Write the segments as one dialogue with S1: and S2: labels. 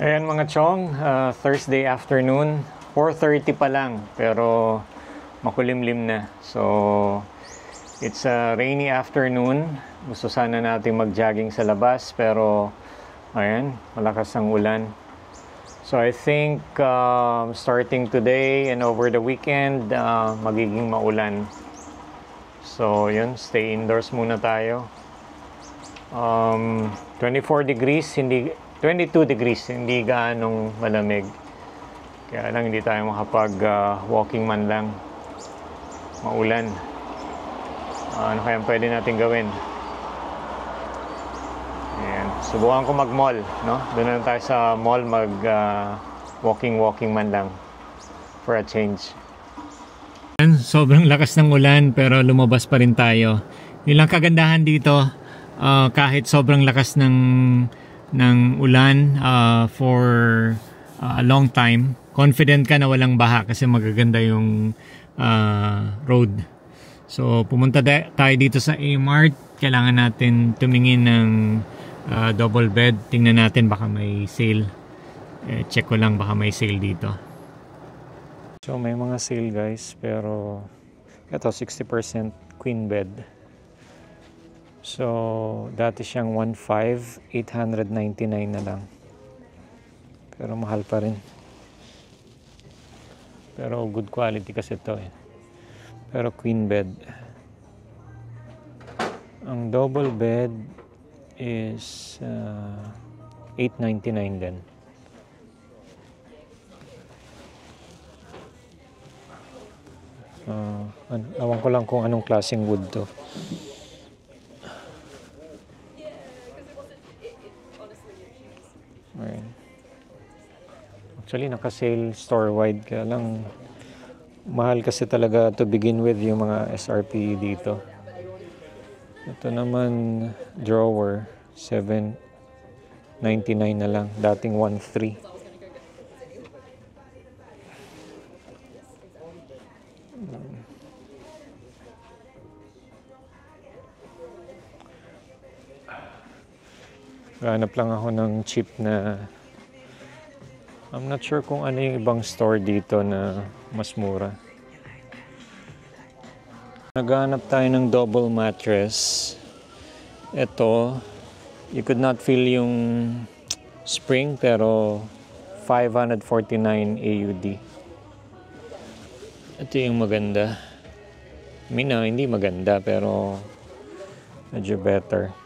S1: Ayan mga chong, Thursday afternoon, 4:30 pa lang pero makulimlim na. So it's a rainy afternoon. Gusto sana natin mag-jogging sa labas pero ayan, malakas ang ulan. So I think starting today and over the weekend, magiging maulan. So yun, stay indoors muna tayo. 24 degrees, 22 degrees, hindi gaanong malamig. Kaya lang hindi tayo makapag walking man lang. Maulan. Ano kaya pwede natin gawin? Ayan. Subukan ko mag-mall, no? Doon na tayo sa mall mag walking man lang for a change. Sobrang lakas ng ulan pero lumabas pa rin tayo. Yun lang kagandahan dito, kahit sobrang lakas ng ulan for a long time, confident ka na walang baha kasi magaganda yung road. So pumunta tayo dito sa A-Mart. Kailangan natin tumingin ng double bed. Tingnan natin baka may sale. Check ko lang baka may sale dito. So may mga sale guys, pero ito 60% queen bed. So, dati siyang 1,500, 899 na lang. Pero mahal pa rin. Pero good quality kasi ito eh. Pero queen bed. Ang double bed is 899 din. Awan ko lang kung anong klaseng wood to. Actually, naka-sale store-wide, kaya lang mahal kasi talaga to begin with yung mga SRP dito. Ito naman, drawer, 799 na lang, dating 1,300. Hanap lang ako ng cheap na, I'm not sure kung ano yung ibang store dito na mas mura. Naghanap tayo ng double mattress. Ito, you could not feel yung spring pero 549 AUD. Ito yung maganda. I mean, hindi maganda pero medyo better.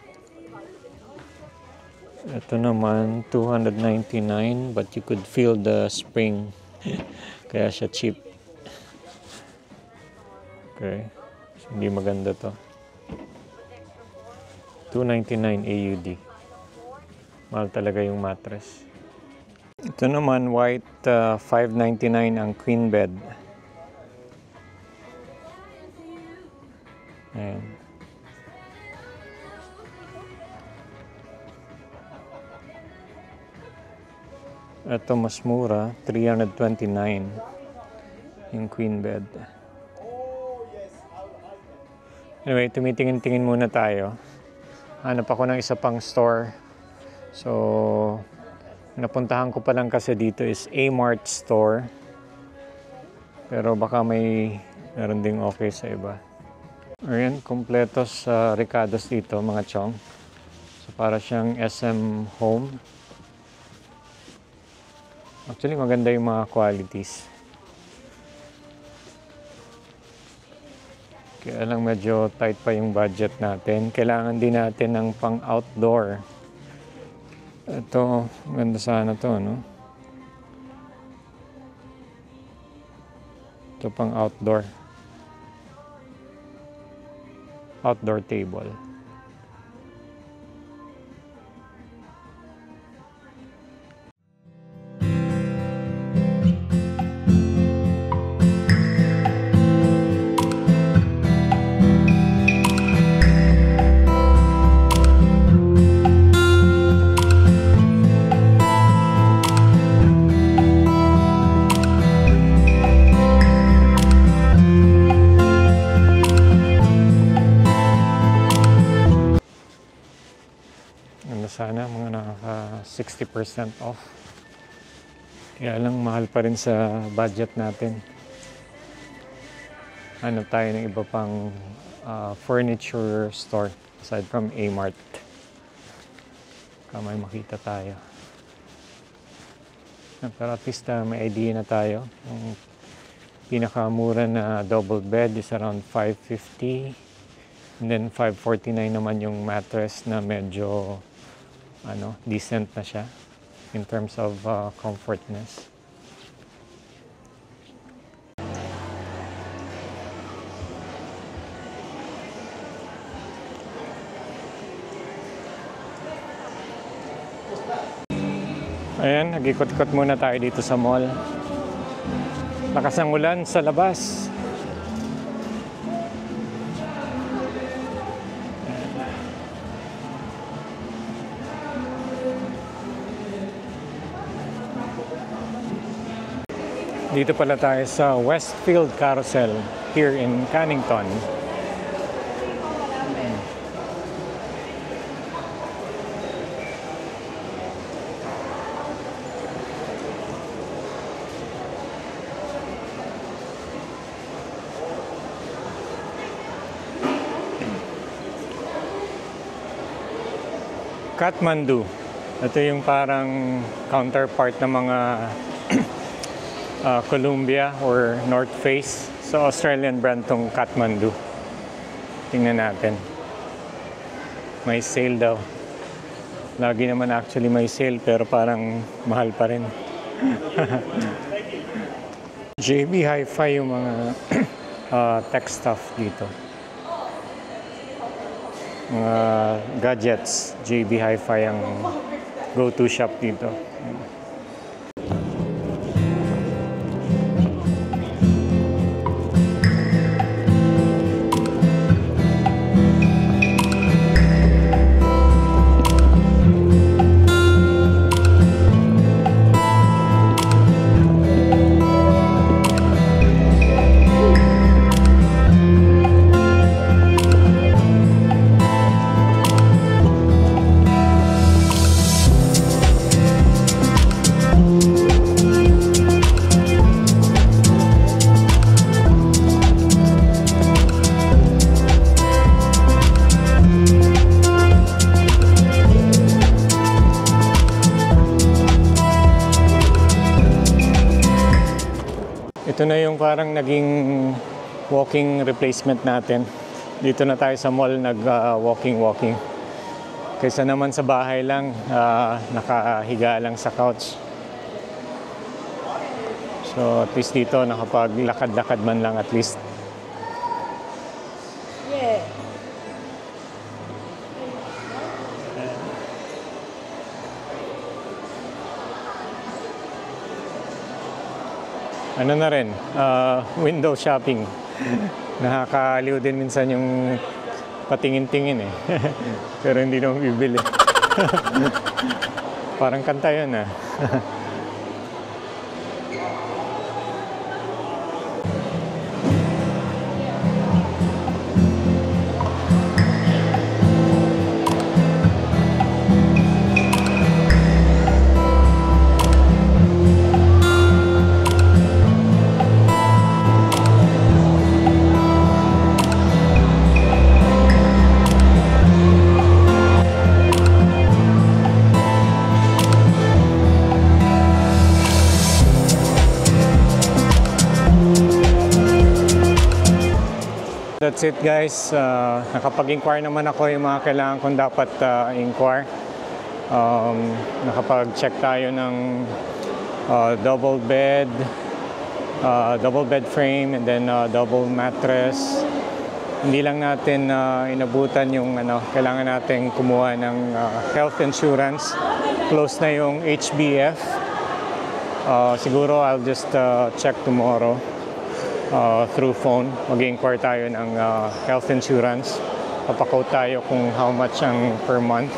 S1: Ito naman, 299 but you could feel the spring. Kaya siya cheap. Okay. So, hindi maganda to. 299 AUD. Mahal talaga yung mattress. Ito naman, white, 599 ang queen bed. Ayan. Ito mas mura, 329 yung queen bed. Anyway, tumitingin-tingin muna tayo. Hanap ako ng isa pang store. So, napuntahan ko pa lang kasi dito is A-Mart store. Pero baka meron ding okay sa iba. Ayan, kompleto sa Ricardo's dito mga chong. So, para siyang SM Home. Actually, maganda yung mga qualities. Kaya lang medyo tight pa yung budget natin. Kailangan din natin ng pang-outdoor. Ito, maganda sana to, no? Ito pang-outdoor. Outdoor table. Sana mga naka 60% off. Kaya lang mahal pa rin sa budget natin. Hanap tayo ng iba pang furniture store aside from A-Mart. May makita tayo. Pero at least may idea na tayo. Yung pinakamura na double bed is around $550. And then $549 naman yung mattress na medyo decent na siya in terms of comfortness. Ayan, nag-ikot-ikot muna tayo dito sa mall. Lakas ng ulan sa labas. Dito pala tayo sa Westfield Carousel here in Cannington. Kathmandu. Ito yung parang counterpart ng mga Columbia or North Face. So Australian brand tong Kathmandu. Tingnan natin. May sale daw. Lagi naman actually may sale pero parang mahal pa rin. JB Hi-Fi yung mga tech stuff dito. Mga gadgets. JB Hi-Fi ang go-to shop dito. Ito na yung parang naging walking replacement natin. Dito na tayo sa mall nag-walking. Kaysa naman sa bahay lang, nakahiga lang sa couch. So at least dito nakapaglakad-lakad man lang at least. Yeah. Ano na rin, window shopping. Nakakaliw din minsan yung patingin-tingin eh. Pero hindi naman bibili. Parang kanta yun ah. That's it guys. Nakapag-inquire naman ako yung mga kailangan kong dapat inquire. Nakapag-check tayo ng double bed frame, and then double mattress. Hindi lang natin inabutan yung kailangan natin kumuha ng health insurance. Close na yung HBF. Siguro I'll just check tomorrow. Through phone, mag-inquire tayo ng health insurance. Papakote tayo kung how much ang per month.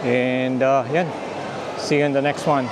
S1: And yan, see you in the next one.